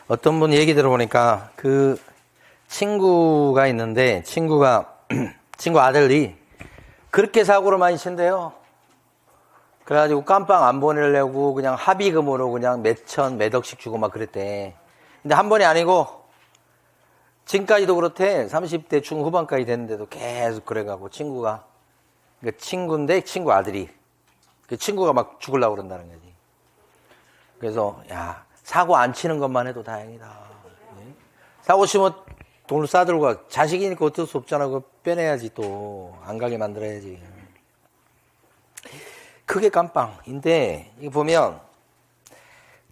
어떤 분 얘기 들어보니까 그 친구가 있는데 친구 아들이 그렇게 사고를 많이 친대요. 그래가지고 깜빵 안 보내려고 그냥 합의금으로 그냥 몇 억씩 주고 막 그랬대. 근데 한 번이 아니고 지금까지도 그렇대. 30대 중후반까지 됐는데도 계속 그래가고 친구가, 그러니까 친구인데 친구 아들이, 그 친구가 막 죽으려고 그런다는 거지. 그래서 야, 사고 안 치는 것만 해도 다행이다. 사고 치면 돈을 싸들고 자식이니까 어쩔 수 없잖아. 그거 빼내야지, 또 안 가게 만들어야지. 그게 깜빵인데, 이거 보면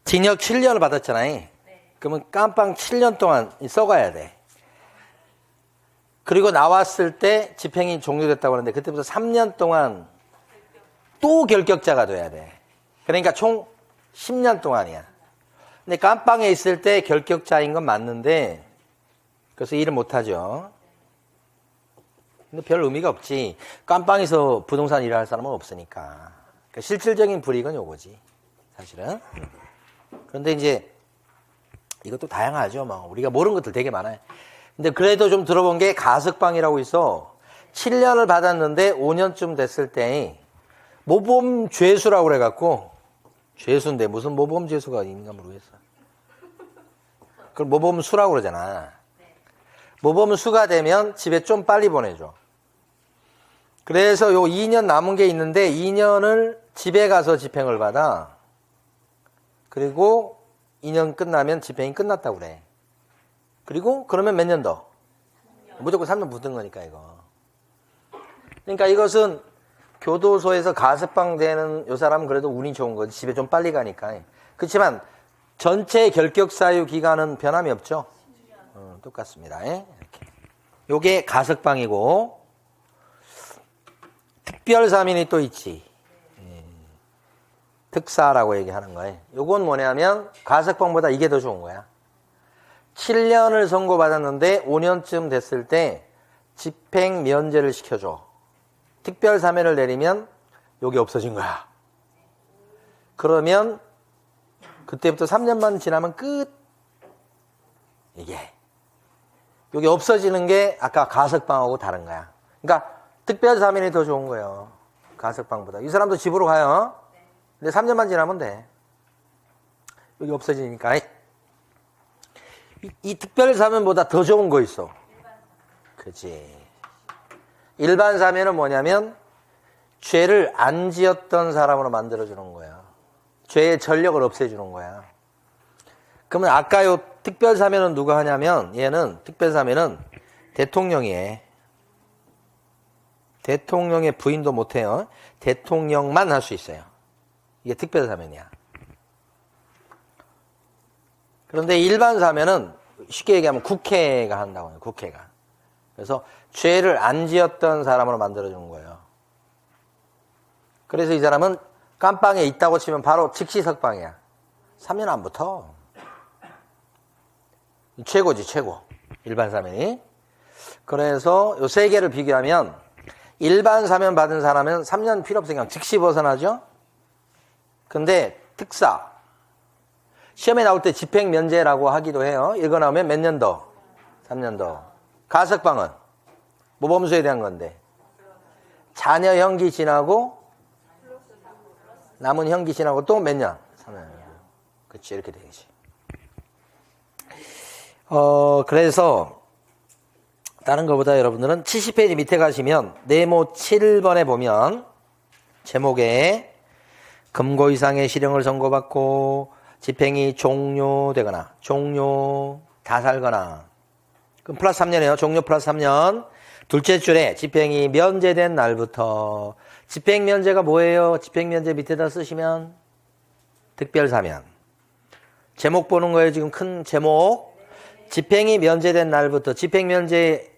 징역 7년을 받았잖아요. 그러면 깜빵 7년 동안 써가야 돼. 그리고 나왔을 때 집행이 종료됐다고 하는데 그때부터 3년 동안 또 결격자가 돼야 돼. 그러니까 총 10년 동안이야. 근데 깜빵에 있을 때 결격자인 건 맞는데 그래서 일을 못하죠. 근데 별 의미가 없지. 깜빵에서 부동산 일을 할 사람은 없으니까. 그러니까 실질적인 불이익은 요거지, 사실은. 그런데 이제 이것도 다양하죠. 뭐 우리가 모르는 것들 되게 많아요. 근데 그래도 좀 들어본 게 가석방이라고 있어. 7년을 받았는데 5년쯤 됐을 때 모범 죄수라고 그래갖고, 죄수인데 무슨 모범 죄수가 있는가 모르겠어. 그걸 모범 수라고 그러잖아. 모범 수가 되면 집에 좀 빨리 보내줘. 그래서 요 2년 남은 게 있는데 2년을 집에 가서 집행을 받아. 그리고 2년 끝나면 집행이 끝났다고 그래. 그리고 그러면 몇 년 더? 무조건 3년 붙은 거니까 이거. 그러니까 이것은 교도소에서 가석방 되는 요 사람은 그래도 운이 좋은 거지. 집에 좀 빨리 가니까. 그렇지만 전체 결격 사유 기간은 변함이 없죠. 똑같습니다. 이렇게. 요게 가석방이고, 특별사면이 또 있지. 특사라고 얘기하는 거예요. 요건 뭐냐면 가석방보다 이게 더 좋은 거야. 7년을 선고받았는데 5년쯤 됐을 때 집행 면제를 시켜줘. 특별사면을 내리면 요게 없어진 거야. 그러면 그때부터 3년만 지나면 끝. 요게 없어지는 게 아까 가석방하고 다른 거야. 그러니까 특별사면이 더 좋은 거예요, 가석방보다. 이 사람도 집으로 가요. 근데 3년만 지나면 돼. 여기 없어지니까. 이 특별사면보다 더 좋은 거 있어. 그치. 일반 사면은 뭐냐면 죄를 안 지었던 사람으로 만들어주는 거야. 죄의 전력을 없애주는 거야. 그러면 아까 요 특별사면은 누가 하냐면, 얘는 특별사면은 대통령이 해. 대통령의 부인도 못해요. 대통령만 할 수 있어요. 이게 특별사면이야. 그런데 일반 사면은 쉽게 얘기하면 국회가 한다고 해요. 국회가. 그래서 죄를 안 지었던 사람으로 만들어주는 거예요. 그래서 이 사람은 깜빵에 있다고 치면 바로 즉시 석방이야. 3년 안 붙어. 최고지, 최고. 일반 사면이. 그래서 요 세 개를 비교하면 일반 사면 받은 사람은 3년 필요 없으니까 즉시 벗어나죠. 근데 특사, 시험에 나올 때 집행 면제라고 하기도 해요. 이거 나오면 몇 년 더? 3년 더. 가석방은 모범수에 대한 건데 자녀 형기 지나고 남은 형기 지나고 또 몇 년? 3년. 그치, 이렇게 되겠지. 그래서 다른 것보다 여러분들은 70페이지 밑에 가시면 네모 7번에 보면 제목에 금고 이상의 실형을 선고받고 집행이 종료되거나 종료 다 살거나, 그럼 플러스 3년이에요. 종료 플러스 3년. 둘째 줄에 집행이 면제된 날부터. 집행 면제가 뭐예요? 집행 면제 밑에다 쓰시면 특별사면. 제목 보는 거예요. 지금 큰 제목. 집행이 면제된 날부터. 집행 면제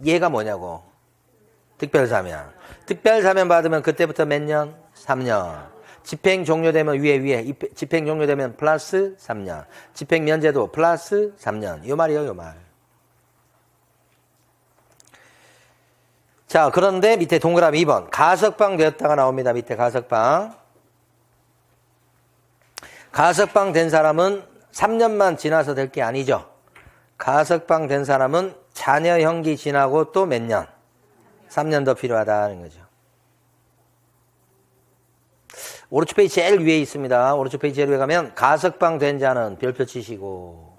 얘가 뭐냐고. 특별사면. 특별사면 받으면 그때부터 몇 년? 3년. 집행 종료되면 위에 집행 종료되면 플러스 3년. 집행 면제도 플러스 3년. 요 말이에요, 요 말. 자, 그런데 밑에 동그라미 2번. 가석방 되었다가 나옵니다. 밑에 가석방. 가석방 된 사람은 3년만 지나서 될 게 아니죠. 가석방 된 사람은 자녀 형기 지나고 또 몇 년? 3년 더 필요하다는 거죠. 오른쪽 페이지 제일 위에 있습니다. 오른쪽 페이지 제일 위에 가면 가석방 된 자는 별표 치시고,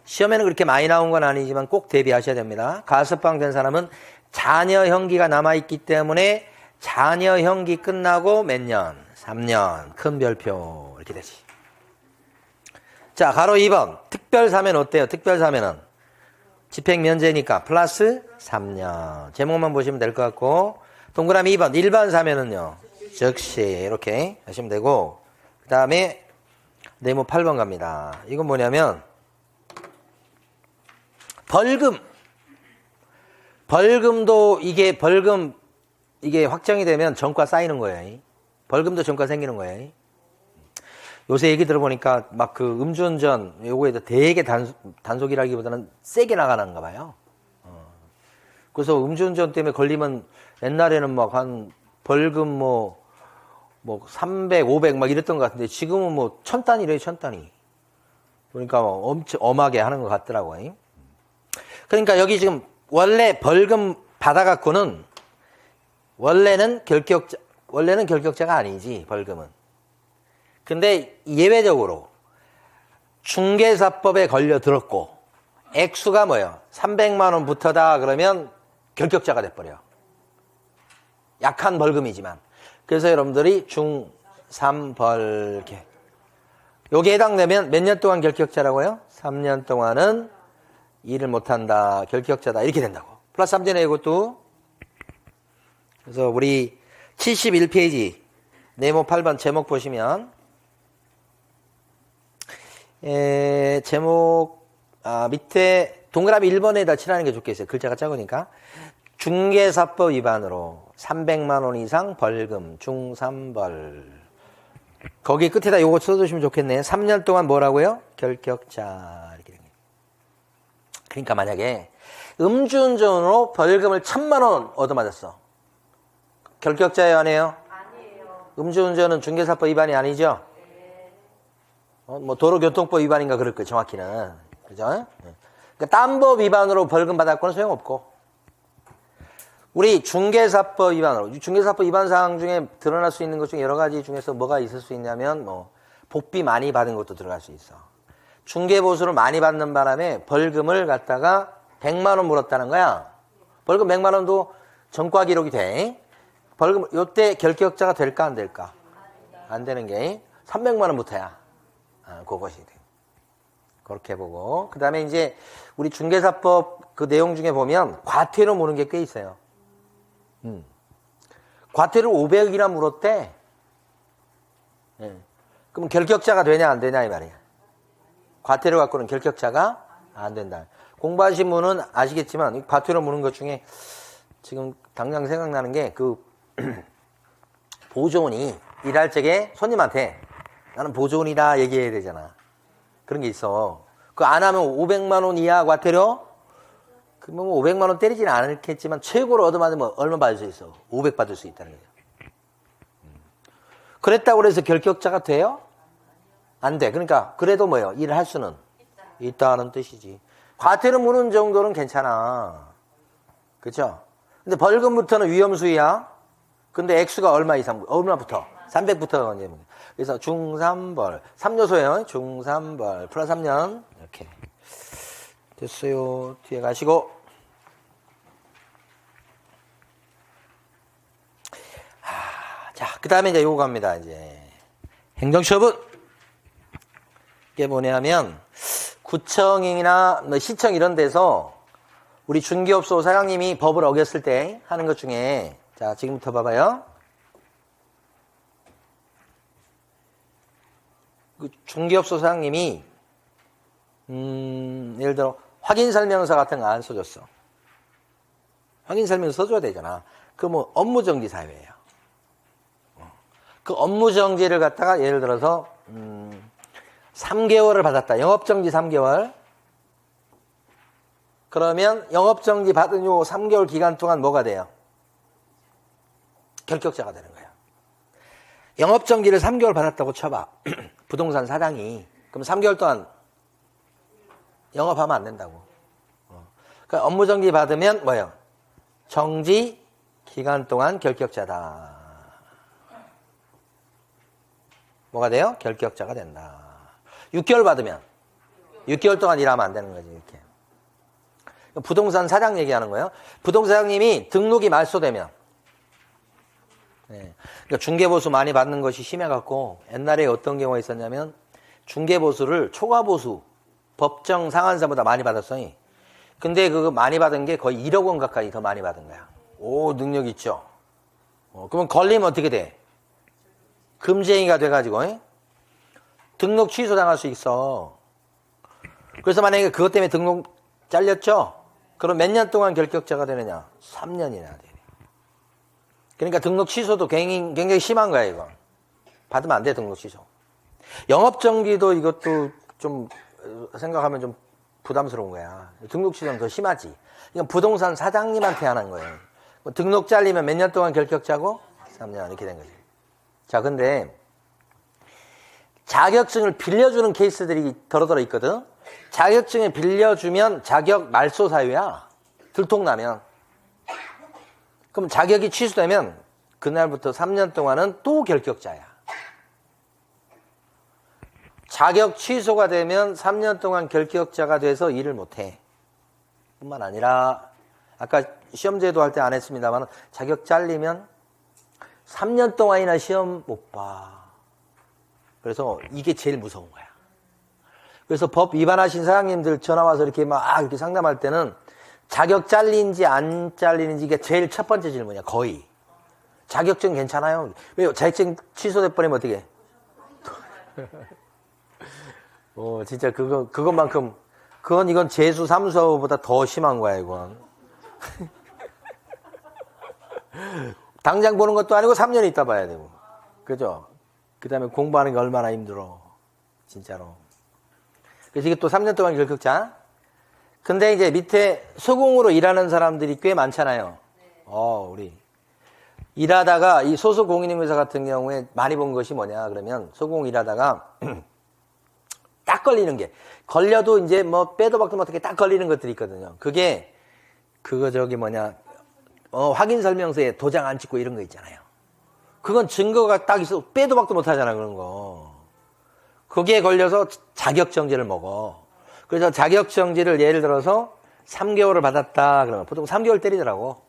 시험에는 그렇게 많이 나온 건 아니지만 꼭 대비하셔야 됩니다. 가석방 된 사람은 자녀 형기가 남아있기 때문에 자녀 형기 끝나고 몇 년? 3년. 큰 별표. 이렇게 되지. 자, 가로 2번. 특별 사면 어때요? 특별 사면은 집행 면제니까 플러스 3년. 제목만 보시면 될 것 같고, 동그라미 2번. 일반 사면은요, 즉시 이렇게 하시면 되고, 그 다음에 네모 8번 갑니다. 이건 뭐냐면 벌금도 이게 확정이 되면 전과 쌓이는 거예요. 벌금도 전과 생기는 거예요. 요새 얘기 들어보니까 막 그 음주운전 요거에도 되게 단속이라기보다는 세게 나가는가 봐요. 그래서 음주운전 때문에 걸리면 옛날에는 막 한 벌금 뭐 300, 500 막 이랬던 것 같은데 지금은 뭐 1000단위래요, 1000단위. 그러니까 엄청 엄하게 하는 것 같더라고요. 그러니까 여기 지금 원래 벌금 받아갖고는 원래는 결격자가 아니지, 벌금은. 근데 예외적으로 중개사법에 걸려들었고 액수가 뭐예요? 300만 원부터다 그러면 결격자가 돼버려. 약한 벌금이지만. 그래서 여러분들이 중3벌 여기에 해당되면 몇 년 동안 결격자라고요? 3년 동안은 일을 못한다, 결격자다 이렇게 된다고. 플러스 3전에 이것도. 그래서 우리 71페이지 네모 8번 제목 보시면 제목 밑에 동그라미 1번에다 칠하는 게 좋겠어요. 글자가 작으니까. 중개사법 위반으로 300만 원 이상 벌금 중3벌. 거기 끝에다 요거 써주시면 좋겠네. 3년 동안 뭐라고요? 결격자. 이렇게 된 거예요. 그러니까 만약에 음주운전으로 벌금을 1000만 원 얻어맞았어. 결격자예요, 아니에요? 아니에요. 음주운전은 중개사법 위반이 아니죠? 네. 뭐 도로교통법 위반인가 그럴 거예요, 정확히는. 그죠? 그러니까 딴법 위반으로 벌금 받았고는 소용없고. 우리 중개사법 위반으로, 중개사법 위반 사항 중에 드러날 수 있는 것 중에 여러 가지 중에서 뭐가 있을 수 있냐면, 복비 많이 받은 것도 들어갈 수 있어. 중개보수를 많이 받는 바람에 벌금을 갖다가 100만 원 물었다는 거야. 벌금 100만 원도 전과 기록이 돼. 벌금, 요때 결격자가 될까, 안 될까? 안 되는 게 300만 원부터야. 그것이 돼. 그렇게 보고. 그 다음에 이제 우리 중개사법 그 내용 중에 보면 과태료 무는 게 꽤 있어요. 과태료 500억이나 물었대. 그럼 결격자가 되냐 안 되냐 이 말이야. 과태료 갖고는 결격자가 안 된다. 공부하신 분은 아시겠지만 과태료 무는 것 중에 지금 당장 생각나는 게 그 보조원이 일할 적에 손님한테 나는 보조원이다 얘기해야 되잖아. 그런 게 있어. 그거 안 하면 500만 원 이하 과태료? 그러면 500만 원 때리지는 않겠지만 최고로 얻어맞으면 얼마 받을 수 있어? 500 받을 수 있다는 거죠. 그랬다고 해서 결격자가 돼요? 안 돼. 그러니까 그래도 뭐예요? 일을 할 수는 있다는 뜻이지. 과태료 무는 정도는 괜찮아. 그렇죠? 근데 벌금부터는 위험수위야. 근데 액수가 얼마 이상, 얼마부터? 300부터. 그래서 중3벌. 3요소예요. 중3벌. 플러스 3년. 이렇게. 됐어요. 뒤에 가시고. 자, 그 다음에 이제 요거 갑니다. 이제. 행정처분. 이게 뭐냐면, 구청이나 뭐 시청 이런 데서 우리 중개업소 사장님이 법을 어겼을 때 하는 것 중에, 자, 지금부터 봐봐요. 그 중개업소 사장님이, 예를 들어, 확인설명서 같은 거 안 써줬어. 확인설명서 써줘야 되잖아. 그 뭐, 업무정지 사유예요. 그 업무정지를 갖다가 예를 들어서, 3개월을 받았다. 영업정지 3개월. 그러면 영업정지 받은 요 3개월 기간 동안 뭐가 돼요? 결격자가 되는 거예요. 영업정지를 3개월 받았다고 쳐봐. 부동산 사장이 그럼 3개월 동안 영업하면 안 된다고. 그러니까 업무 정지 받으면 뭐예요? 정지 기간 동안 결격자다. 뭐가 돼요? 결격자가 된다. 6개월 받으면 6개월 동안 일하면 안 되는 거지. 이렇게. 부동산 사장 얘기하는 거예요. 부동산 사장님이 등록이 말소되면 그러니까 중개보수 많이 받는 것이 심해갖고 옛날에 어떤 경우가 있었냐면 중개보수를 초과보수 법정 상한사보다 많이 받았어요. 근데 그거 많이 받은 게 거의 1억 원 가까이 더 많이 받은 거야. 오, 능력 있죠. 그러면 걸리면 어떻게 돼? 금지행위가 돼가지고 등록 취소당할 수 있어. 그래서 만약에 그것 때문에 등록 잘렸죠? 그럼 몇 년 동안 결격자가 되느냐? 3년이나 돼. 그러니까 등록 취소도 굉장히 심한 거야, 이거. 받으면 안 돼, 등록 취소. 영업정지도 이것도 좀 생각하면 좀 부담스러운 거야. 등록 취소는 더 심하지. 이건 부동산 사장님한테 하는 거예요. 등록 잘리면 몇 년 동안 결격자고? 3년 이렇게 된 거지. 자, 근데 자격증을 빌려주는 케이스들이 더러더러 있거든. 자격증을 빌려주면 자격 말소 사유야. 들통나면. 그럼 자격이 취소되면 그날부터 3년 동안은 또 결격자야. 자격 취소가 되면 3년 동안 결격자가 돼서 일을 못해. 뿐만 아니라 아까 시험제도 할 때 안 했습니다만 자격 잘리면 3년 동안이나 시험 못 봐. 그래서 이게 제일 무서운 거야. 그래서 법 위반하신 사장님들 전화 와서 이렇게 막 이렇게 상담할 때는 자격 잘리는지 안 잘리는지 이게 제일 첫 번째 질문이야. 거의. 자격증 괜찮아요? 왜요? 자격증 취소돼 버리면 어떻게 해? 진짜 그것만큼 이건 재수 삼수보다 더 심한 거야, 이건. 당장 보는 것도 아니고 3년 있다 봐야 되고. 그죠? 그 다음에 공부하는 게 얼마나 힘들어. 진짜로. 그래서 이게 또 3년 동안 결격자. 근데 이제 밑에 소공으로 일하는 사람들이 꽤 많잖아요. 우리. 일하다가 이 소속 공인인증서 같은 경우에 많이 본 것이 뭐냐 그러면 소공 일하다가 딱 걸리는 게 걸려도 이제 뭐 빼도 박도 못하게 딱 걸리는 것들이 있거든요. 그게 확인 설명서에 도장 안 찍고 이런 거 있잖아요. 그건 증거가 딱 있어 빼도 박도 못하잖아 그런 거. 거기에 걸려서 자격정지를 먹어. 그래서 자격정지를 예를 들어서 3개월을 받았다 그러면 보통 3개월 때리더라고.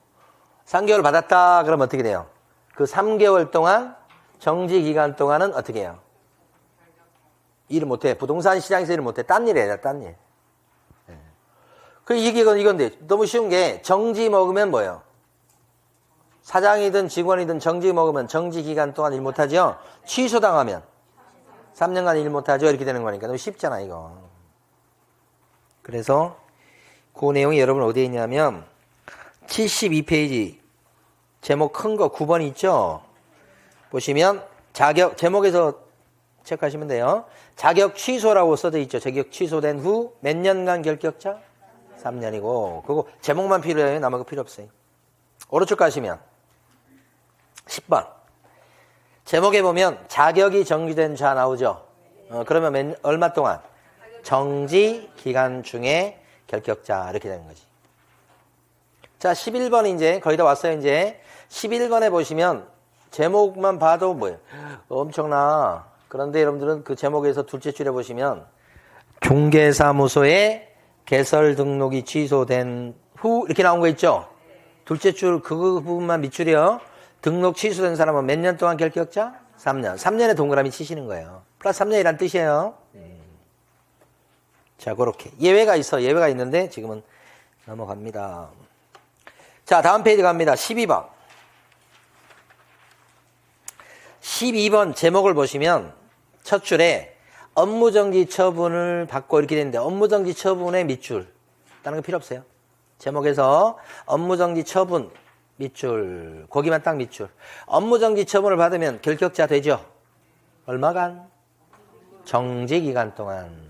3개월 받았다 그러면 어떻게 돼요? 그 3개월 동안 정지 기간 동안은 어떻게 해요? 일을 못해. 부동산 시장에서 일을 못해. 딴 일 해야 돼. 딴 일. 이건데 너무 쉬운 게 정지 먹으면 뭐예요? 사장이든 직원이든 정지 먹으면 정지 기간 동안 일 못하죠? 취소당하면 3년간 일 못하죠? 이렇게 되는 거니까 너무 쉽잖아 이거. 그래서 그 내용이 여러분 어디에 있냐면 72페이지 제목 큰 거 9번 있죠? 보시면 제목에서 체크하시면 돼요. 자격 취소라고 써져 있죠. 자격 취소된 후 몇 년간 결격자? 3년이고 그거 제목만 필요해요. 나머지 필요 없어요. 오른쪽 가시면 10번 제목에 보면 자격이 정지된 자 나오죠. 그러면 얼마 동안? 정지 기간 중에 결격자 이렇게 되는 거지. 자 11번 이제 거의 다 왔어요. 이제 11번에 보시면 제목만 봐도 뭐예요? 엄청나. 그런데 여러분들은 그 제목에서 둘째 줄에 보시면 중개사무소에 개설 등록이 취소된 후 이렇게 나온 거 있죠? 둘째 줄 그 부분만 밑줄이요. 등록 취소된 사람은 몇 년 동안 결격자? 3년. 3년에 동그라미 치시는 거예요. 플러스 3년이란 뜻이에요. 자, 그렇게. 예외가 있는데 지금은 넘어갑니다. 자, 다음 페이지 갑니다. 12번. 12번 제목을 보시면 첫 줄에 업무정지 처분을 받고 이렇게 되는데 업무정지 처분의 밑줄. 다른 거 필요 없어요. 제목에서 업무정지 처분 밑줄. 거기만 딱 밑줄. 업무정지 처분을 받으면 결격자 되죠? 얼마간? 정지기간 동안.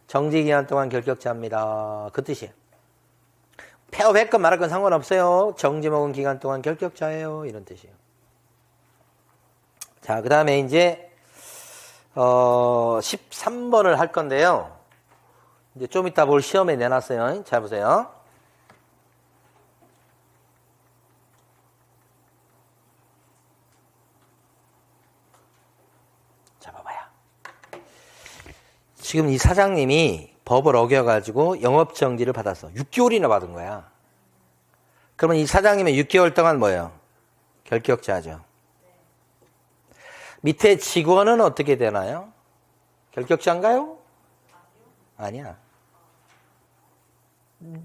정지기간 동안 결격자입니다. 그 뜻이에요. 폐업했건 말았건 상관없어요. 정지 먹은 기간 동안 결격자예요. 이런 뜻이에요. 자, 그 다음에 이제 13번을 할 건데요. 이제 좀 이따 볼 시험에 내놨어요. 잘 보세요. 자, 봐봐요. 지금 이 사장님이 법을 어겨가지고 영업정지를 받았어. 6개월이나 받은 거야. 그러면 이 사장님은 6개월 동안 뭐예요? 결격자죠. 밑에 직원은 어떻게 되나요? 결격자인가요? 아니야.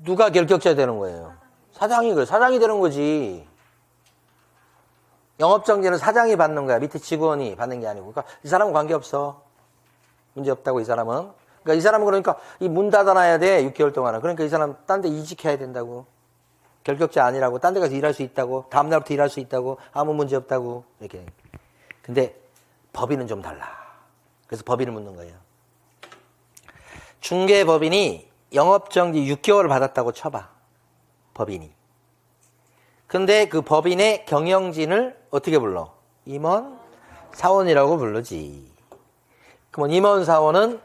누가 결격자 되는 거예요? 사장이 그래. 사장이 되는 거지. 영업정지는 사장이 받는 거야. 밑에 직원이 받는 게 아니고. 그러니까 이 사람은 관계없어. 문제 없다고 이 사람은. 그러니까 이 사람은 그러니까 이 문 닫아놔야 돼. 6개월 동안은. 그러니까 이 사람 딴 데 이직해야 된다고. 결격자 아니라고. 딴 데 가서 일할 수 있다고. 다음 날부터 일할 수 있다고. 아무 문제 없다고. 이렇게. 근데 법인은 좀 달라. 그래서 법인을 묻는 거예요. 중개법인이 영업정지 6개월을 받았다고 쳐봐. 법인이. 근데 그 법인의 경영진을 어떻게 불러? 임원, 사원이라고 부르지. 그러면 임원, 사원은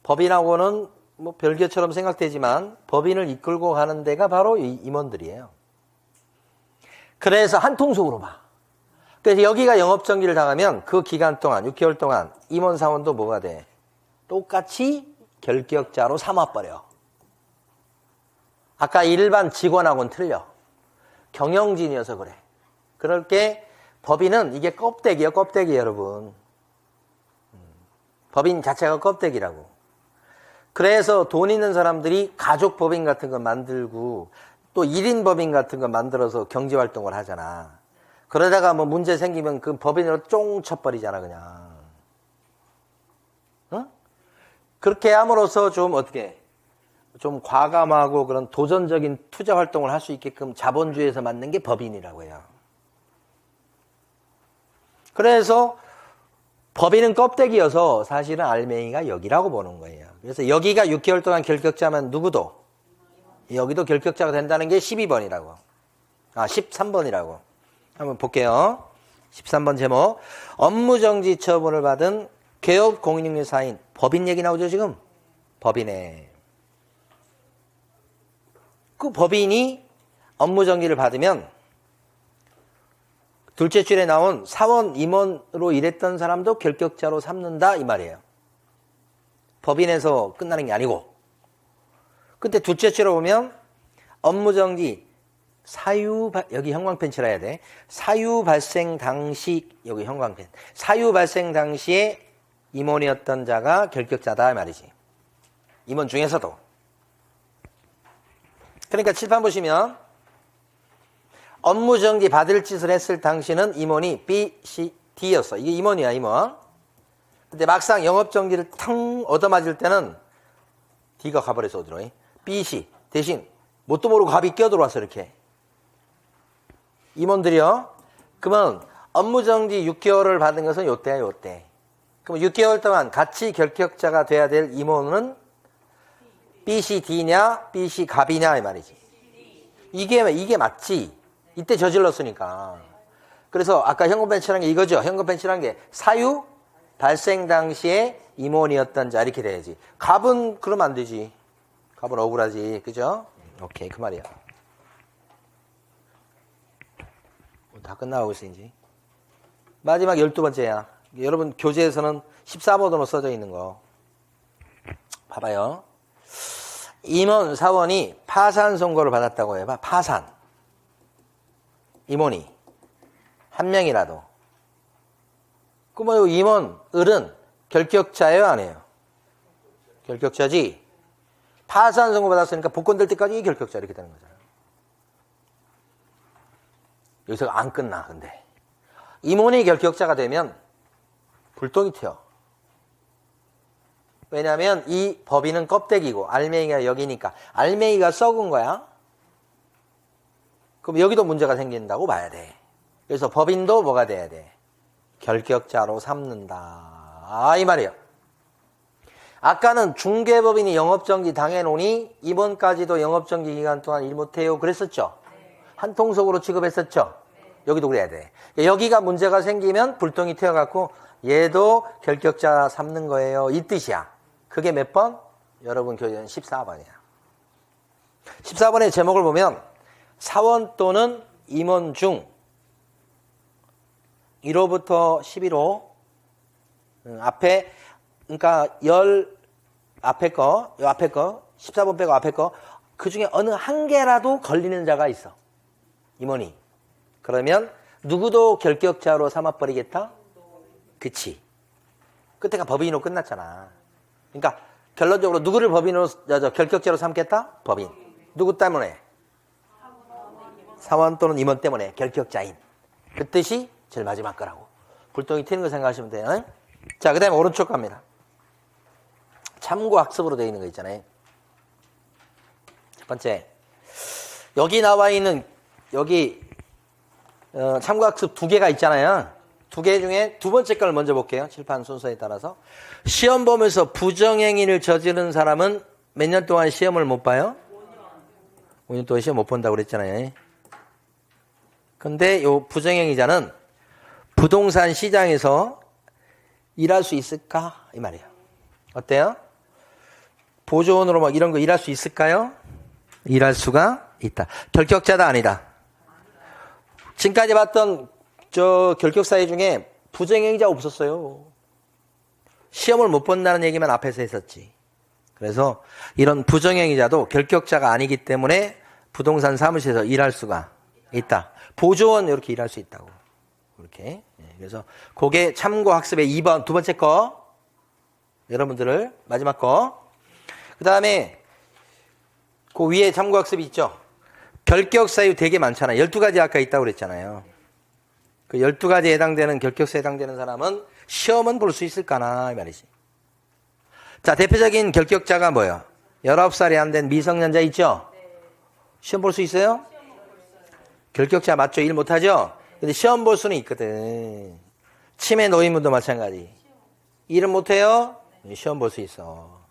법인하고는 뭐 별개처럼 생각되지만 법인을 이끌고 가는 데가 바로 이 임원들이에요. 그래서 한 통속으로 봐. 그래서 여기가 영업정지를 당하면 그 기간 동안, 6개월 동안 임원, 사원도 뭐가 돼? 똑같이 결격자로 삼아버려. 아까 일반 직원하고는 틀려. 경영진이어서 그래. 그럴 게 법인은 이게 껍데기예요, 껍데기 여러분. 법인 자체가 껍데기라고. 그래서 돈 있는 사람들이 가족 법인 같은 거 만들고 또 1인 법인 같은 거 만들어서 경제활동을 하잖아. 그러다가 뭐 문제 생기면 그 법인으로 쫑 쳐버리잖아, 그냥. 어? 그렇게 함으로써 좀 어떻게, 좀 과감하고 그런 도전적인 투자 활동을 할 수 있게끔 자본주의에서 만든 게 법인이라고 해요. 그래서 법인은 껍데기여서 사실은 알맹이가 여기라고 보는 거예요. 그래서 여기가 6개월 동안 결격자면 누구도 여기도 결격자가 된다는 게 12번이라고. 13번이라고. 한번 볼게요. 13번 제목. 업무정지 처분을 받은 개업 공인중개사인. 법인 얘기 나오죠, 지금? 법인에. 그 법인이 업무정지를 받으면 둘째 줄에 나온 사원, 임원으로 일했던 사람도 결격자로 삼는다, 이 말이에요. 법인에서 끝나는 게 아니고. 근데 둘째 줄에 보면 업무정지, 여기 형광펜 칠해야 돼. 사유 발생 당시, 여기 형광펜. 사유 발생 당시에 임원이었던 자가 결격자다, 이 말이지. 임원 중에서도. 그러니까 칠판 보시면 업무정지 받을 짓을 했을 당시는 임원이 B, C, D였어. 이게 임원이야, 임원. 근데 막상 영업정지를 탕 얻어맞을 때는 D가 가버려서 어디로? B, C. 대신 뭣도 모르고 갑이 끼어들어왔어, 이렇게. 임원들이요. 그러면 업무정지 6개월을 받은 것은 요때야, 요때. 그럼 6개월 동안 같이 결격자가 돼야 될 임원은 B, C, D냐, B, C, 갑이냐, 이 말이지. 이게 맞지. 이때 저질렀으니까. 그래서 아까 현금펜 칠한 게 이거죠. 현금펜 칠한 게 사유 발생 당시에 임원이었던 자, 이렇게 돼야지. 갑은 그러면 안 되지. 갑은 억울하지. 그죠? 오케이, 그 말이야. 다 끝나가고 있어, 이제. 마지막 12번째야. 여러분 교재에서는 14번으로 써져 있는 거. 봐봐요. 임원, 사원이 파산 선고를 받았다고 해봐. 파산. 임원이. 한 명이라도. 그럼 임원, 을은 결격자예요, 아니에요? 결격자지. 파산 선고 받았으니까 복권될 때까지 결격자 이렇게 되는 거잖아요. 여기서 안 끝나, 근데. 임원이 결격자가 되면 불똥이 튀어. 왜냐하면 이 법인은 껍데기고 알맹이가 여기니까 알맹이가 썩은 거야. 그럼 여기도 문제가 생긴다고 봐야 돼. 그래서 법인도 뭐가 돼야 돼? 결격자로 삼는다. 이 말이에요. 아까는 중개법인이 영업정지 당해놓으니 이번까지도 영업정지 기간 동안 일 못해요. 그랬었죠? 한 통속으로 취급했었죠? 여기도 그래야 돼. 여기가 문제가 생기면 불똥이 튀어갖고 얘도 결격자 삼는 거예요. 이 뜻이야. 그게 몇 번? 여러분 교재는 14번이야. 14번의 제목을 보면 사원 또는 임원 중 1호부터 11호 앞에 그러니까 앞에 거 14번 빼고 앞에 거 그 중에 어느 한 개라도 걸리는 자가 있어. 임원이. 그러면 누구도 결격자로 삼아버리겠다? 그치. 끝에가 법인으로 끝났잖아. 그러니까 결론적으로 누구를 법인으로 결격자로 삼겠다? 법인. 누구 때문에? 사원 또는 임원 때문에 결격자인. 그 뜻이 제일 마지막 거라고. 불똥이 튀는 거 생각하시면 돼요. 자, 그 다음에 오른쪽 갑니다. 참고학습으로 되어 있는 거 있잖아요. 첫 번째, 여기 나와 있는 참고학습 2개가 있잖아요. 2개 중에 두 번째 걸 먼저 볼게요. 칠판 순서에 따라서. 시험 보면서 부정행위를 저지른 사람은 몇 년 동안 시험을 못 봐요? 5년 동안 시험 못 본다고 그랬잖아요. 근데 요 부정행위자는 부동산 시장에서 일할 수 있을까? 이 말이에요. 어때요? 보조원으로 막 이런 거 일할 수 있을까요? 일할 수가 있다. 결격자다 아니다. 지금까지 봤던 결격 사유 중에 부정행위자 없었어요. 시험을 못 본다는 얘기만 앞에서 했었지. 그래서 이런 부정행위자도 결격자가 아니기 때문에 부동산 사무실에서 일할 수가 있다. 보조원 이렇게 일할 수 있다고. 이렇게. 그래서 그게 참고학습의 2번 두 번째 거. 여러분들을 마지막 거. 그 다음에 그 위에 참고학습이 있죠. 결격사유 되게 많잖아. 12가지 아까 있다고 그랬잖아요. 그 12가지에 해당되는 결격사에 해당되는 사람은 시험은 볼 수 있을까나 이 말이지. 자, 대표적인 결격자가 뭐예요? 19살이 안 된 미성년자 있죠? 시험 볼 수 있어요? 결격자 맞죠? 일 못하죠? 근데 시험 볼 수는 있거든. 치매 노인분도 마찬가지. 일은 못해요? 시험 볼 수 있어.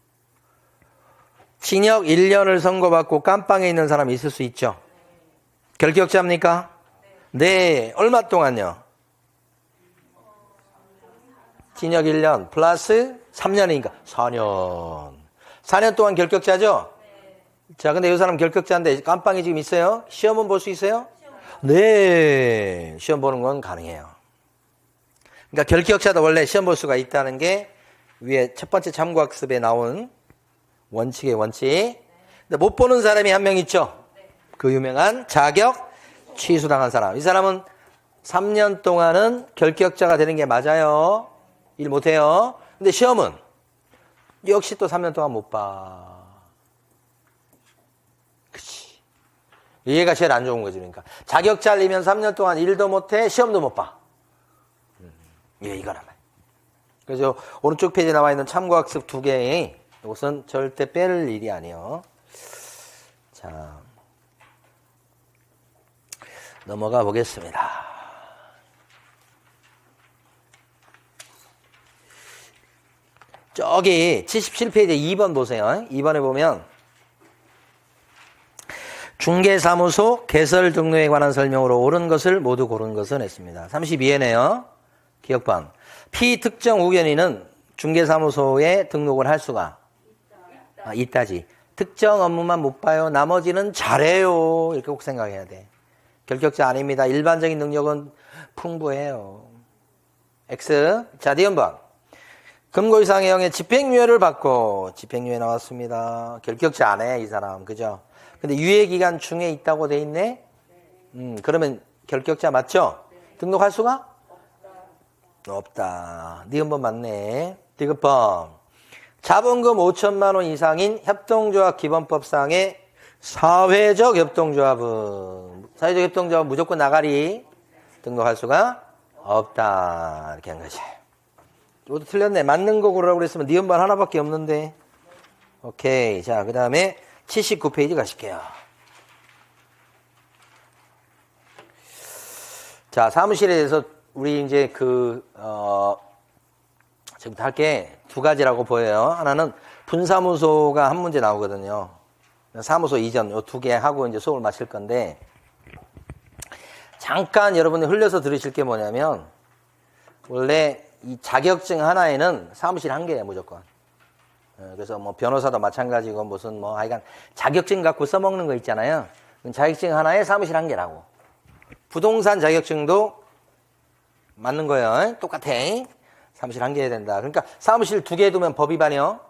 징역 1년을 선고받고 깜빵에 있는 사람이 있을 수 있죠? 결격자입니까? 네. 얼마 동안요? 징역 1년 플러스 3년이니까 4년. 4년 동안 결격자죠? 자, 근데 이 사람 결격자인데 깜빵에 지금 있어요? 시험은 볼 수 있어요? 네. 시험 보는 건 가능해요. 그러니까 결격자도 원래 시험 볼 수가 있다는 게 위에 첫 번째 참고학습에 나온 원칙의 원칙. 근데 못 보는 사람이 한 명 있죠? 그 유명한 자격 취소당한 사람. 이 사람은 3년 동안은 결격자가 되는 게 맞아요. 일 못해요. 근데 시험은 역시 또 3년 동안 못 봐. 그치. 얘가 제일 안 좋은 거지. 그러니까 자격 잘리면 3년 동안 일도 못해, 시험도 못 봐. 이거란 말이야. 그래서 오른쪽 페이지에 나와 있는 참고학습 2개, 이것은 절대 빼를 일이 아니에요. 자, 넘어가 보겠습니다. 저기 77페이지 2번 보세요. 2번에 보면 중개사무소 개설 등록에 관한 설명으로 옳은 것을 모두 고른 것은 했습니다. 32회네요. 기억반. 피특정 의견인은 중개사무소에 등록을 할 수가 있다지. 특정 업무만 못 봐요. 나머지는 잘해요. 이렇게 꼭 생각해야 돼. 결격자 아닙니다. 일반적인 능력은 풍부해요. X. 자, D번. 금고 이상의 형의 집행유예를 받고 집행유예 나왔습니다. 결격자 안 해, 이 사람. 그죠? 근데 유예기간 중에 있다고 돼 있네? 그러면 결격자 맞죠? 등록할 수가? 없다. 니은번 맞네. 디귿번. 자본금 5천만 원 이상인 협동조합 기본법상의 사회적 협동조합은 사회적 협동조합은 무조건 나가리 등록할 수가 없다. 이렇게 한 거지. 이것도 틀렸네. 맞는 거 고르라고 그랬으면 니은번 하나밖에 없는데. 오케이. 자, 그 다음에 79페이지 가실게요. 자, 사무실에 대해서 우리 이제 지금부터 할 게 두 가지라고 보여요. 하나는 분사무소가 한 문제 나오거든요. 사무소 이전 요 두 개 하고 이제 수업을 마칠 건데, 잠깐 여러분이 흘려서 들으실 게 뭐냐면, 원래 이 자격증 하나에는 사무실 한 개예요, 무조건. 그래서 뭐 변호사도 마찬가지고 무슨 뭐 하여간 자격증 갖고 써먹는 거 있잖아요. 자격증 하나에 사무실 한 개라고. 부동산 자격증도 맞는 거예요. 똑같아. 사무실 한 개 해야 된다. 그러니까 사무실 2개 두면 법 위반이요.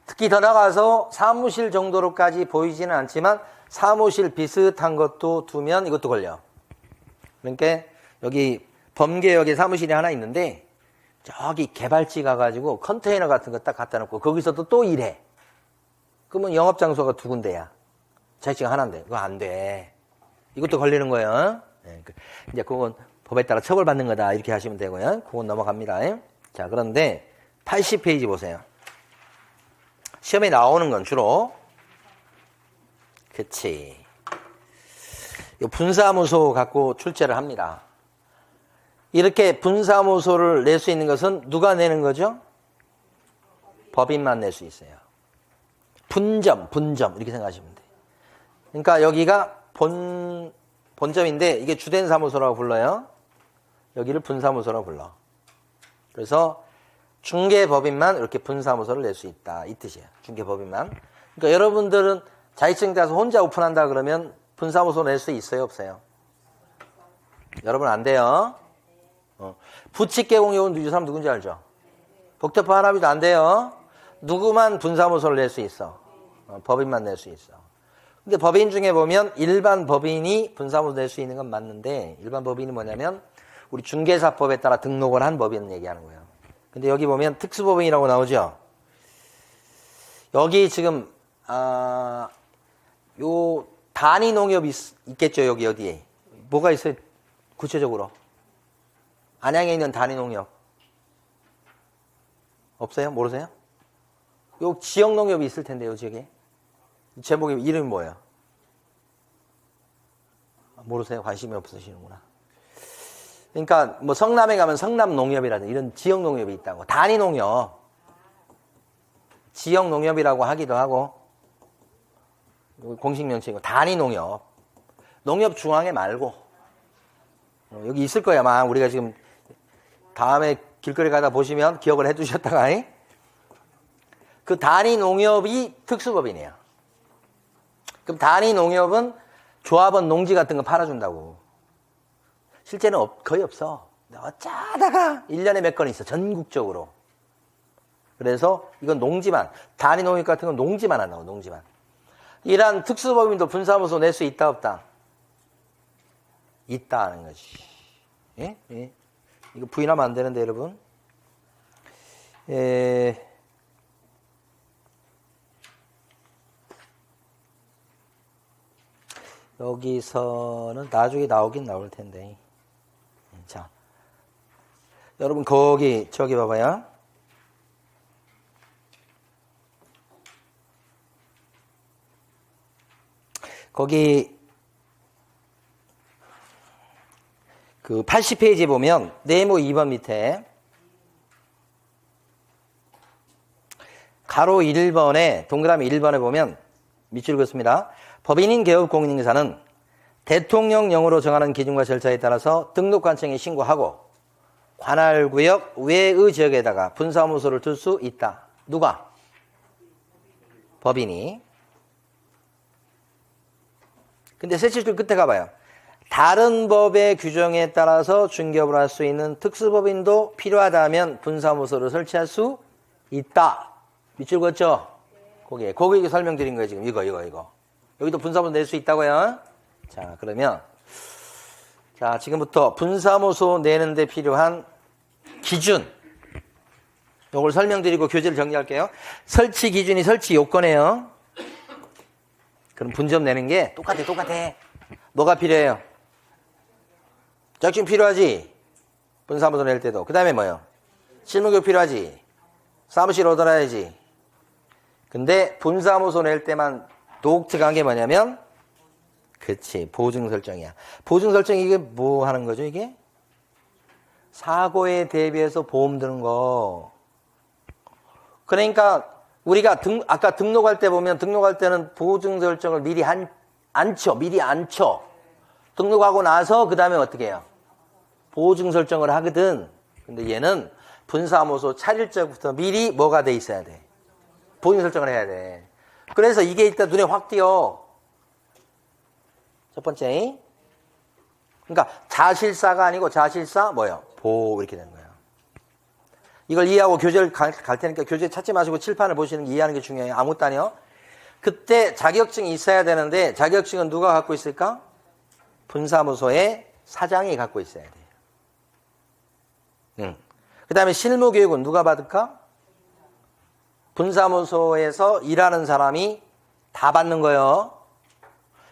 특히 더 나가서 사무실 정도로까지 보이지는 않지만 사무실 비슷한 것도 두면 이것도 걸려. 그러니까 여기 범계역에 사무실이 하나 있는데 저기 개발지 가가지고 컨테이너 같은 거 딱 갖다 놓고 거기서도 또 일해. 그러면 영업장소가 2군데야. 자격증 하나인데 그거 안 돼. 이것도 걸리는 거예요. 네, 이제 그건 법에 따라 처벌받는 거다 이렇게 하시면 되고요. 그건 넘어갑니다. 자, 그런데 80페이지 보세요. 시험에 나오는 건 주로 그치. 이 분사무소 갖고 출제를 합니다. 이렇게 분사무소를 낼 수 있는 것은 누가 내는 거죠? 법인만 낼 수 있어요. 분점 이렇게 생각하시면 돼요. 그러니까 여기가 본점인데 이게 주된 사무소라고 불러요. 여기를 분사무소라고 불러. 그래서 중개법인만 이렇게 분사무소를 낼 수 있다. 이 뜻이에요. 중개법인만. 그러니까 여러분들은 자격증 따서 혼자 오픈한다 그러면 분사무소 낼 수 있어요? 없어요? 여러분 안 돼요. 부칙개공요원 누구 사람 누군지 알죠? 복잡한 합의도 안 돼요. 누구만 분사무소를 낼 수 있어? 법인만 낼 수 있어. 근데 법인 중에 보면 일반 법인이 분사무소 낼 수 있는 건 맞는데 일반 법인이 뭐냐면 우리 중개사법에 따라 등록을 한 법인 얘기하는 거예요. 근데 여기 보면 특수법인이라고 나오죠? 여기 지금 요 단위 농협이 있겠죠? 여기 어디에? 뭐가 있어요? 구체적으로. 안양에 있는 단위 농협. 없어요? 모르세요? 요 지역 농협이 있을 텐데요, 지역에. 제목이 이름이 뭐예요? 모르세요? 관심이 없으시는구나. 그러니까 뭐 성남에 가면 성남 농협이라든지 이런 지역 농협이 있다고. 단위 농협. 지역 농협이라고 하기도 하고 공식 명칭이고 단위 농협. 농협 중앙에 말고 여기 있을 거야. 아마 우리가 지금 다음에 길거리 가다 보시면 기억을 해 두셨다가 그 단위 농협이 특수법인이에요. 그럼 단위 농협은 조합원 농지 같은 거 팔아준다고. 실제는 거의 없어. 어쩌다가 1년에 몇 건 있어. 전국적으로. 그래서 이건 농지만. 단위 농협 같은 건 농지만 한다고. 농지만. 이러한 특수법인도 분사무소 낼 수 있다 없다? 있다 하는 거지. 예? 예. 이거 부인하면 안 되는데 여러분. 여기서는 나중에 나오긴 나올 텐데. 자, 여러분 저기 봐봐요. 거기 그 80페이지 보면 네모 2번 밑에 가로 1번에 동그라미 1번에 보면 밑줄 긋습니다. 법인인 개업 공인인사는 대통령령으로 정하는 기준과 절차에 따라서 등록관청에 신고하고 관할구역 외의 지역에다가 분사무소를 둘 수 있다. 누가? 법인이. 근데 세 줄줄 끝에 가봐요. 다른 법의 규정에 따라서 중개업을 할 수 있는 특수법인도 필요하다면 분사무소를 설치할 수 있다. 밑줄 긋죠? 거기에 설명드린 거예요. 지금 이거. 여기도 분사무소 낼 수 있다고요. 자, 그러면 자, 지금부터 분사무소 내는데 필요한 기준. 요걸 설명드리고 교재를 정리할게요. 설치 기준이 설치 요건이에요. 그럼 분점 내는 게 똑같아. 뭐가 필요해요? 자격증 필요하지? 분사무소 낼 때도. 그 다음에 뭐예요? 실무교육 필요하지? 사무실 얻어놔야지. 근데 분사무소 낼 때만 독특한 게 뭐냐면 그치, 보증 설정이야. 보증 설정 이게 뭐 하는 거죠, 이게? 사고에 대비해서 보험 드는 거. 그러니까 우리가 아까 등록할 때 보면 등록할 때는 보증 설정을 미리 안 쳐. 등록하고 나서 그 다음에 어떻게 해요? 보증 설정을 하거든. 근데 얘는 분사무소 차릴 적부터 미리 뭐가 돼 있어야 돼? 보증 설정을 해야 돼. 그래서 이게 일단 눈에 확 띄어. 첫 번째. 그러니까 자실사가 아니고 자실사 뭐예요? 보 이렇게 되는 거예요. 이걸 이해하고 교재를 갈 테니까 교재 찾지 마시고 칠판을 보시는 게 이해하는 게 중요해요. 아무것도 아니요. 그때 자격증이 있어야 되는데 자격증은 누가 갖고 있을까? 분사무소의 사장이 갖고 있어야 돼요. 그 다음에 실무교육은 누가 받을까? 분사무소에서 일하는 사람이 다 받는 거예요.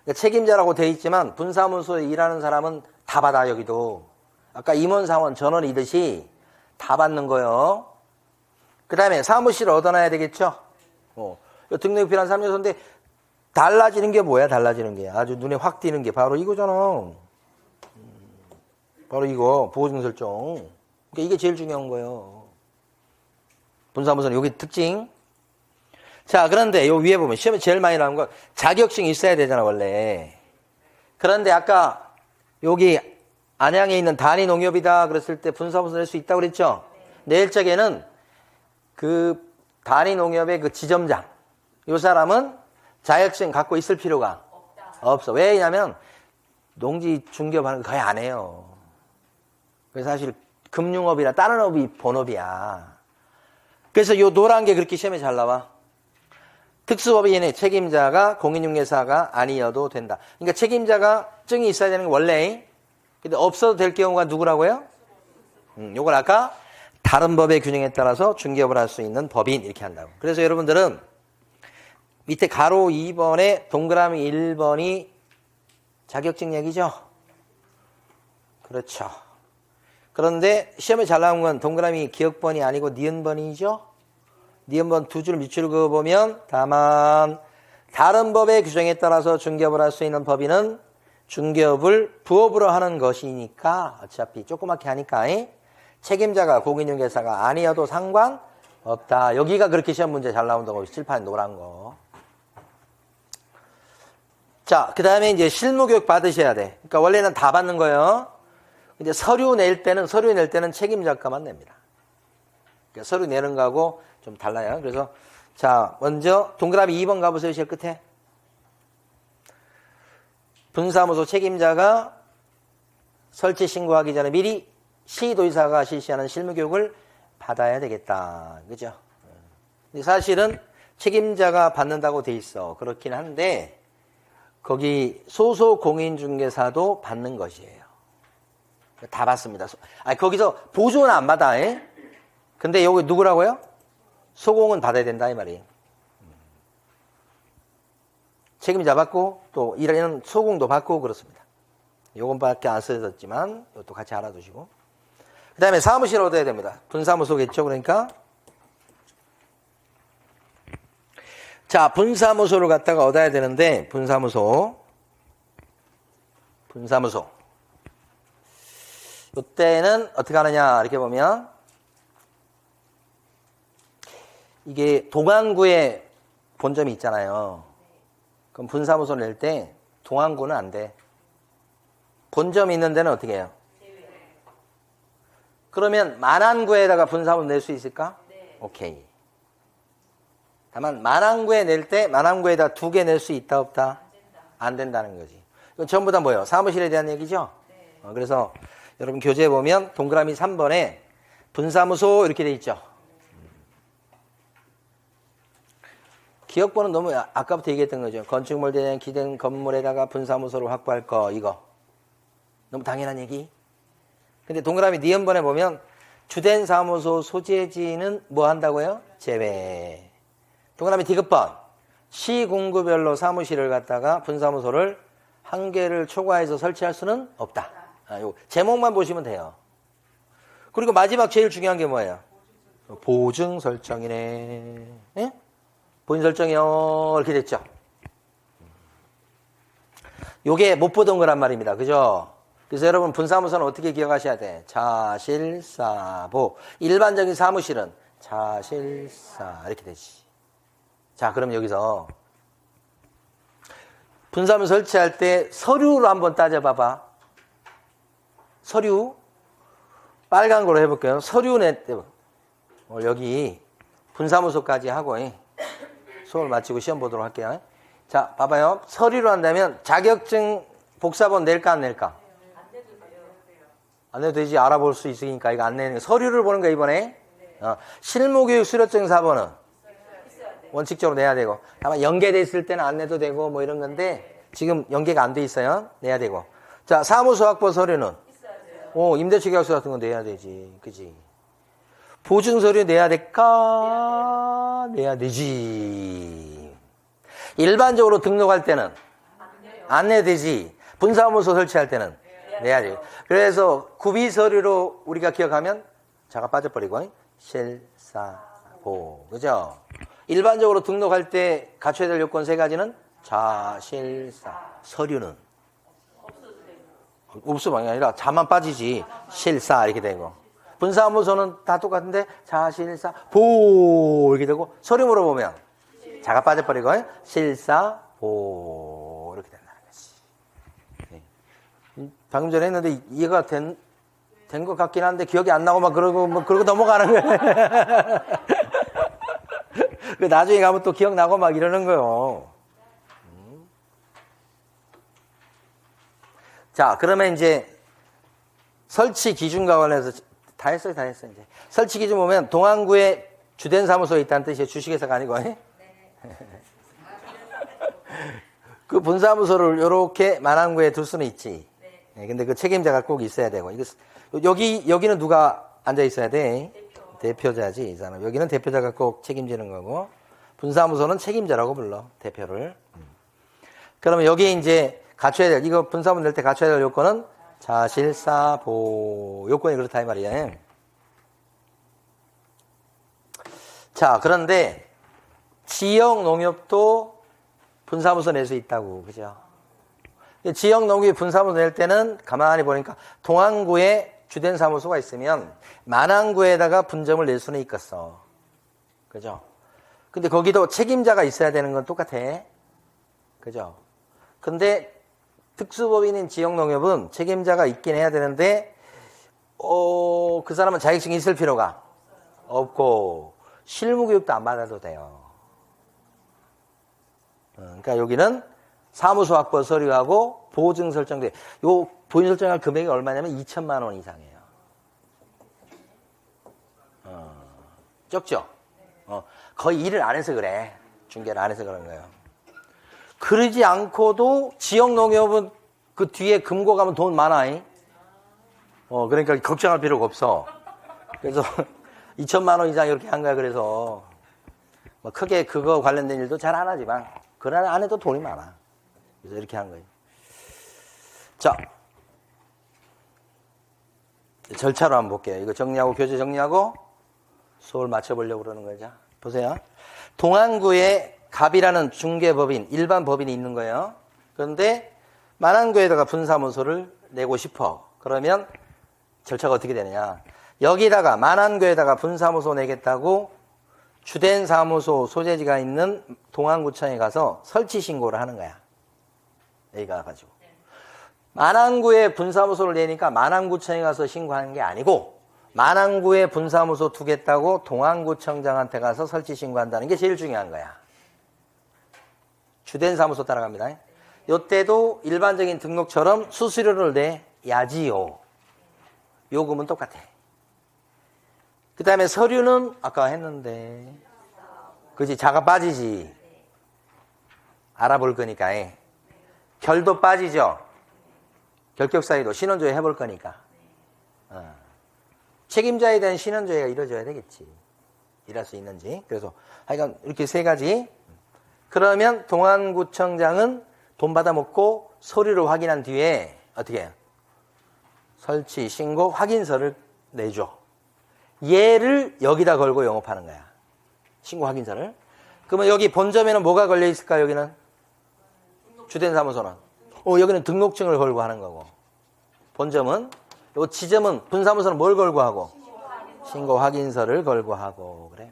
그러니까 책임자라고 돼 있지만 분사무소에 일하는 사람은 다 받아. 여기도 아까 임원사원 전원이듯이 다 받는 거예요. 그 다음에 사무실을 얻어놔야 되겠죠. 등록이 필요한 3요소인데 달라지는 게 뭐야? 달라지는 게 아주 눈에 확 띄는 게 바로 이거잖아. 바로 이거 보증 설정. 그러니까 이게 제일 중요한 거예요. 분사무소는 여기 특징. 자, 그런데 요 위에 보면 시험에 제일 많이 나오는 건 자격증이 있어야 되잖아 원래. 그런데 아까 여기 안양에 있는 단위농협이다 그랬을 때 분사무소 낼 수 있다고 그랬죠. 내일 적에는 그 단위농협의 그 지점장 이 사람은 자격증 갖고 있을 필요가 없어. 왜냐면 농지 중개업하는 거 거의 안 해요. 그래서 사실 금융업이나 다른 업이 본업이야. 그래서 요 노란 게 그렇게 시험에 잘 나와. 특수법인의 책임자가 공인중개사가 아니어도 된다. 그러니까 책임자가 증이 있어야 되는 게 원래. 근데 없어도 될 경우가 누구라고요? 요걸 아까 다른 법의 균형에 따라서 중개업을 할 수 있는 법인 이렇게 한다고. 그래서 여러분들은 밑에 가로 2번에 동그라미 1번이 자격증 얘기죠? 그렇죠. 그런데 시험에 잘 나온 건 동그라미 기억번이 아니고 니은번이죠? 니은번 두 줄 밑줄 그어보면 다만 다른 법의 규정에 따라서 중개업을 할 수 있는 법인은 중개업을 부업으로 하는 것이니까 어차피 조그맣게 하니까 책임자가 공인중개사가 아니어도 상관없다. 여기가 그렇게 시험 문제 잘 나온다고 칠판에 노란 거. 자, 그 다음에 이제 실무교육 받으셔야 돼. 그러니까 원래는 다 받는 거예요. 이제 서류 낼 때는 책임자가만 냅니다. 그러니까 서류 내는 거하고 좀 달라요. 그래서 자, 먼저 동그라미 2번 가보세요. 제일 끝에. 분사무소 책임자가 설치 신고하기 전에 미리 시도지사가 실시하는 실무교육을 받아야 되겠다. 그죠? 근데 사실은 책임자가 받는다고 돼 있어. 그렇긴 한데 거기 소속공인중개사도 받는 것이에요. 다 받습니다. 거기서 보조는 안 받아. 근데 여기 누구라고요? 소공은 받아야 된다 이 말이에요. 책임자 받고 또 일하는 소공도 받고 그렇습니다. 요건밖에 안 써졌지만 이것도 같이 알아두시고. 그 다음에 사무실 얻어야 됩니다. 분사무소겠죠. 그러니까 자, 분사무소를 갖다가 얻어야 되는데 분사무소 이때는 어떻게 하느냐 이렇게 보면 이게 동안구에 본점이 있잖아요. 그럼 분사무소를 낼 때 동안구는 안 돼. 본점이 있는 데는 어떻게 해요? 그러면 만안구에다가 분사무소 낼 수 있을까? 네. 오케이. 다만 만안구에 낼 때 만안구에다 두 개 낼 수 있다 없다? 안 된다는 거지. 이건 전부 다 뭐예요? 사무실에 대한 얘기죠? 네. 그래서 여러분 교재에 보면 동그라미 3번에 분사무소 이렇게 돼 있죠? 기억번은 너무 아까부터 얘기했던 거죠. 건축물 대장 기댄 건물에다가 분사무소를 확보할 거 이거. 너무 당연한 얘기. 근데 동그라미 니은번에 보면 주된 사무소 소재지는 뭐 한다고요? 제외. 동그라미 디귿번. 시군구별로 사무실을 갖다가 분사무소를 한 개를 초과해서 설치할 수는 없다. 요 제목만 보시면 돼요. 그리고 마지막 제일 중요한 게 뭐예요? 보증 설정이네. 예? 보증 설정이요. 이렇게 됐죠. 요게 못 보던 거란 말입니다. 그죠? 그래서 여러분 분사무소는 어떻게 기억하셔야 돼? 자실사보. 일반적인 사무실은 자실사 이렇게 되지. 자, 그럼 여기서 분사무소 설치할 때 서류로 한번 따져봐봐. 서류. 빨간 거로 해볼게요. 서류 여기 분사무소까지 하고 수업을 마치고 시험 보도록 할게요. 자, 봐봐요. 서류로 한다면 자격증 복사본 낼까 안 낼까? 안 내도 되지. 알아볼 수 있으니까 이거 안 내는 거. 서류를 보는 거야 이번에. 실무교육 수료증 4번은 원칙적으로 내야 되고, 다만 연계돼 있을 때는 안 내도 되고 뭐 이런 건데 지금 연계가 안 돼 있어요. 내야 되고. 자, 사무소 확보 서류는 임대차 계약서 같은 거 내야 되지. 그지? 보증 서류 내야 될까? 내야 되지. 일반적으로 등록할 때는 안 내야 되지. 분사무소 설치할 때는 내야 돼. 그래서 구비 서류로 우리가 기억하면 자가 빠져버리고 실사보. 그죠? 일반적으로 등록할 때 갖춰야 될 요건 세 가지는 자, 실사. 서류는 없으면 아니라 자만 빠지지. 실사 이렇게 되고. 분사무소는 다 똑같은데 자, 실사, 보 이렇게 되고, 서류 물어보면 자가 빠져버리고 실사, 보 이렇게 된다는 거지. 방금 전에 했는데 이해가 된 것 같긴 한데 기억이 안 나고 막 그러고 넘어가는 거예요. 그 나중에 가면 또 기억나고 막 이러는 거예요. 자, 그러면 이제 설치 기준과 관련해서 다 했어요. 이제 설치 기준 보면 동안구에 주된 사무소에 있다는 뜻이에요. 주식회사가 아니고. 그 분사무소를 이렇게 만안구에 둘 수는 있지. 근데 그 책임자가 꼭 있어야 되고. 여기는 누가 앉아 있어야 돼? 대표자지, 이 사람. 여기는 대표자가 꼭 책임지는 거고, 분사무소는 책임자라고 불러, 대표를. 그러면 여기 이제 갖춰야 될, 이거 분사무소 낼 때 갖춰야 될 요건은 자실사보 요건이 그렇다 이 말이야. 자, 그런데 지역 농협도 분사무소 낼 수 있다고, 그죠? 지역 농협이 분사무소 낼 때는 가만히 보니까 동안구에 주된 사무소가 있으면 만안구에다가 분점을 낼 수는 있겠어, 그죠? 근데 거기도 책임자가 있어야 되는 건 똑같아, 그죠? 근데 특수법인인 지역농협은 책임자가 있긴 해야 되는데, 그 사람은 자격증이 있을 필요가 없고, 실무교육도 안 받아도 돼요. 그러니까 여기는 사무소 확보 서류하고 보증 설정돼. 요 보증 설정할 금액이 얼마냐면 2천만 원 이상이에요. 적죠? 거의 일을 안 해서 그래. 중개를 안 해서 그런 거예요. 그러지 않고도 지역농협은 그 뒤에 금고 가면 돈 많아. 그러니까 걱정할 필요가 없어. 그래서 2천만 원 이상 이렇게 한 거야. 그래서 뭐 크게 그거 관련된 일도 잘 안 하지만 그 안에도 돈이 많아. 그래서 이렇게 한 거예요. 자, 절차로 한번 볼게요. 이거 정리하고 교재 정리하고 수업을 맞춰보려고 그러는 거죠. 보세요. 동안구에 갑이라는 중개법인, 일반 법인이 있는 거예요. 그런데 만안구에다가 분사무소를 내고 싶어. 그러면 절차가 어떻게 되느냐. 여기다가 만안구에다가 분사무소 내겠다고 주된 사무소 소재지가 있는 동안구청에 가서 설치 신고를 하는 거야. 여기 가가지고. 만안구에 분사무소를 내니까 만안구청에 가서 신고하는 게 아니고 만안구에 분사무소 두겠다고 동안구청장한테 가서 설치 신고한다는 게 제일 중요한 거야. 주된 사무소 따라갑니다. 요때도 일반적인 등록처럼 수수료를 내야지요. 요금은 똑같아. 그 다음에 서류는 아까 했는데, 그지? 자가 빠지지. 알아볼 거니까. 결도 빠지죠. 결격사유도 신원조회 해볼 거니까. 책임자에 대한 신원조회가 이루어져야 되겠지. 일할 수 있는지. 그래서 하여간 이렇게 세 가지. 그러면 동안구청장은 돈 받아먹고 서류를 확인한 뒤에 어떻게 해요? 설치, 신고, 확인서를 내줘. 얘를 여기다 걸고 영업하는 거야. 신고 확인서를. 그러면 여기 본점에는 뭐가 걸려 있을까? 여기는 주된 사무소는 여기는 등록증을 걸고 하는 거고, 본점은 요 지점은 분사무소는 뭘 걸고 하고 신고 확인서를 걸고 하고 그래요.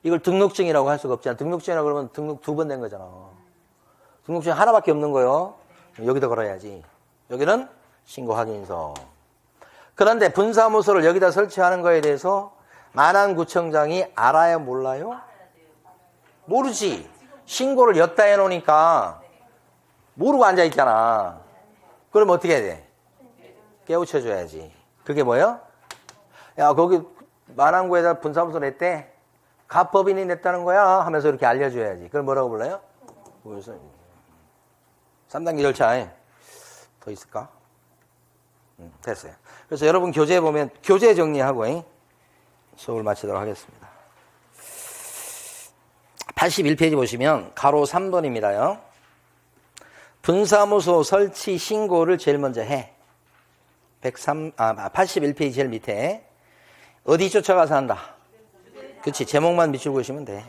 이걸 등록증이라고 할 수가 없잖아. 등록증이라고 그러면 등록 2번 된 거잖아. 등록증 하나밖에 없는 거요. 여기다 걸어야지. 여기는 신고 확인서. 그런데 분사무소를 여기다 설치하는 거에 대해서 만안구청장이 알아요, 몰라요? 모르지. 신고를 엿다 해놓으니까 모르고 앉아있잖아. 그럼 어떻게 해야 돼? 깨우쳐줘야지. 그게 뭐예요? 야, 거기 만안구에다 분사무소 냈대. 갑법인이 냈다는 거야 하면서 이렇게 알려줘야지. 그걸 뭐라고 불러요? 3단계 절차에 더 있을까? 됐어요. 그래서 여러분 교재에 보면 교재 정리하고 수업을 마치도록 하겠습니다. 81페이지 보시면 가로 3번입니다요. 분사무소 설치 신고를 제일 먼저 해. 81페이지 제일 밑에 어디 쫓아가서 한다. 그렇지. 제목만 밑줄 그으시면 돼.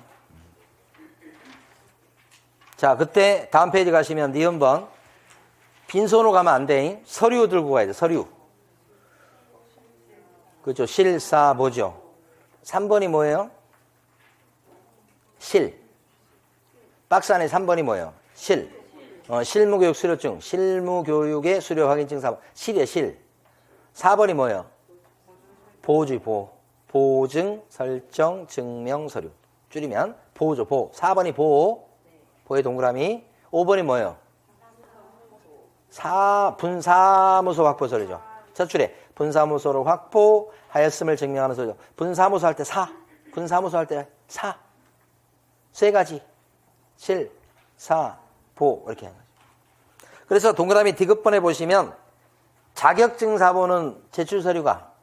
자, 그때 다음 페이지 가시면 니은번 빈손으로 가면 안 돼. 서류 들고 가야 돼. 서류. 그렇죠. 실사 뭐죠? 3번이 뭐예요? 실. 박스 안에 3번이 뭐예요? 실. 실무교육 수료증. 실무교육의 수료 확인증 4번. 실이에요. 실. 4번이 뭐예요? 보호주의 보호. 보증, 설정, 증명, 서류. 줄이면 보호죠. 보호. 4번이 보호. 보호의 동그라미. 5번이 뭐예요? 분사무소 확보 서류죠. 첫 줄에 분사무소를 확보하였음을 증명하는 서류죠. 분사무소 할 때 분사무소 할 때 세 가지. 실, 사, 보 이렇게 하는 거죠. 그래서 동그라미 디귿번에 보시면 자격증 사본은 제출 서류가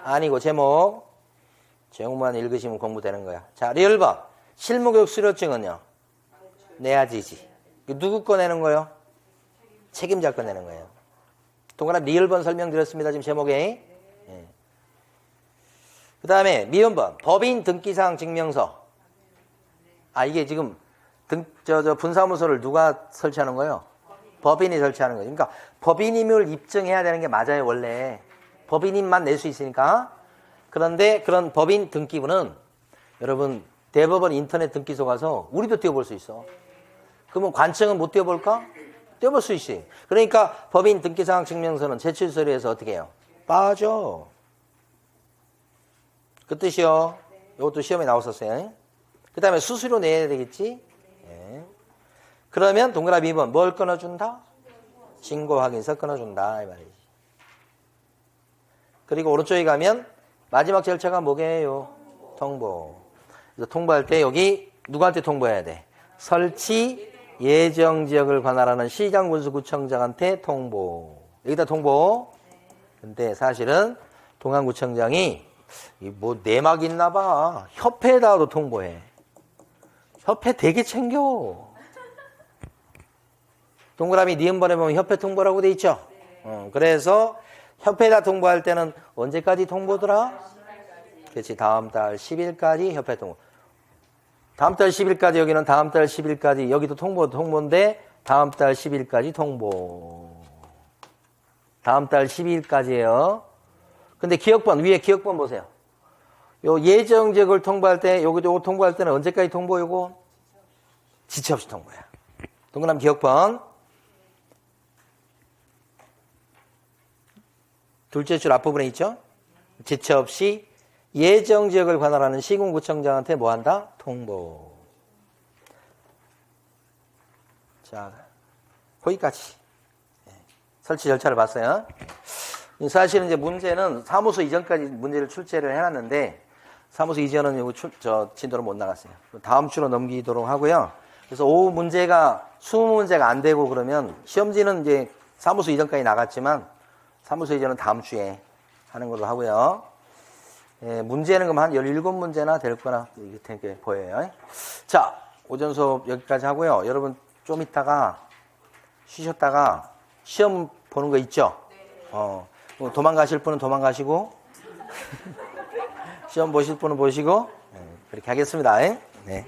아니고 제목만 읽으시면 공부되는 거야. 자, 리얼번 실무교육 수료증은요? 내야지지. 누구 거 내는 거예요? 책임자 거 내는 거예요. 동그라미 리얼번 설명드렸습니다. 지금 제목에. 예. 그 다음에 미음번 법인 등기사항 증명서. 이게 지금 분사무소를 누가 설치하는 거예요? 법인이 설치하는 거예요. 그러니까 법인임을 입증해야 되는 게 맞아요, 원래. 법인임만 낼 수 있으니까. 그런데 그런 법인 등기부는 여러분 대법원 인터넷 등기소 가서 우리도 띄워볼 수 있어. 그러면 관청은 못 띄워볼까? 띄워볼 수 있지. 그러니까 법인 등기사항 증명서는 제출 서류에서 어떻게 해요? 빠져. 그 뜻이요. 이것도 시험에 나왔었어요. 그 다음에 수수료 내야 되겠지? 네. 그러면 동그라미 2번 뭘 끊어준다? 신고 확인서 끊어준다 이 말이지. 그리고 오른쪽에 가면 마지막 절차가 뭐게요? 통보. 그래서 통보할 때 여기 누구한테 통보해야 돼? 설치 예정지역을 관할하는 시장군수구청장한테 통보. 여기다 통보. 근데 사실은 동안구청장이 뭐 내막 있나 봐. 협회에다가도 통보해. 협회 되게 챙겨. 동그라미 니은번에 보면 협회 통보라고 돼 있죠? 그래서 협회에다 통보할 때는 언제까지 통보더라? 그렇지. 다음 달 10일까지 협회 통보. 다음 달 10일까지 여기는 다음 달 10일까지 여기도 통보인데 다음 달 10일까지 통보. 다음 달 12일까지예요. 근데 기억번 위에 기억번 보세요. 요 예정지역을 통보할 때 요거 통보할 때는 언제까지 통보 요거? 지체 없이 통보야. 동그라미 기억번. 둘째 줄 앞부분에 있죠? 지체 없이 예정지역을 관할하는 시군구청장한테 뭐 한다? 통보. 자, 거기까지. 설치 절차를 봤어요. 사실은 이제 문제는 사무소 이전까지 문제를 출제를 해놨는데 사무소 이전은 요거 진도로 못 나갔어요. 다음 주로 넘기도록 하고요. 그래서 오후 문제가 20문제가 안 되고 그러면 시험지는 이제 사무소 이전까지 나갔지만 사무소 이전은 다음 주에 하는 걸로 하고요. 예, 문제는 그럼 한 17문제나 될 거나 이렇게 보여요. 자, 오전 수업 여기까지 하고요. 여러분 좀 이따가 쉬셨다가 시험 보는 거 있죠? 도망가실 분은 도망가시고 시험 보실 분은 보시고 그렇게 하겠습니다. 네.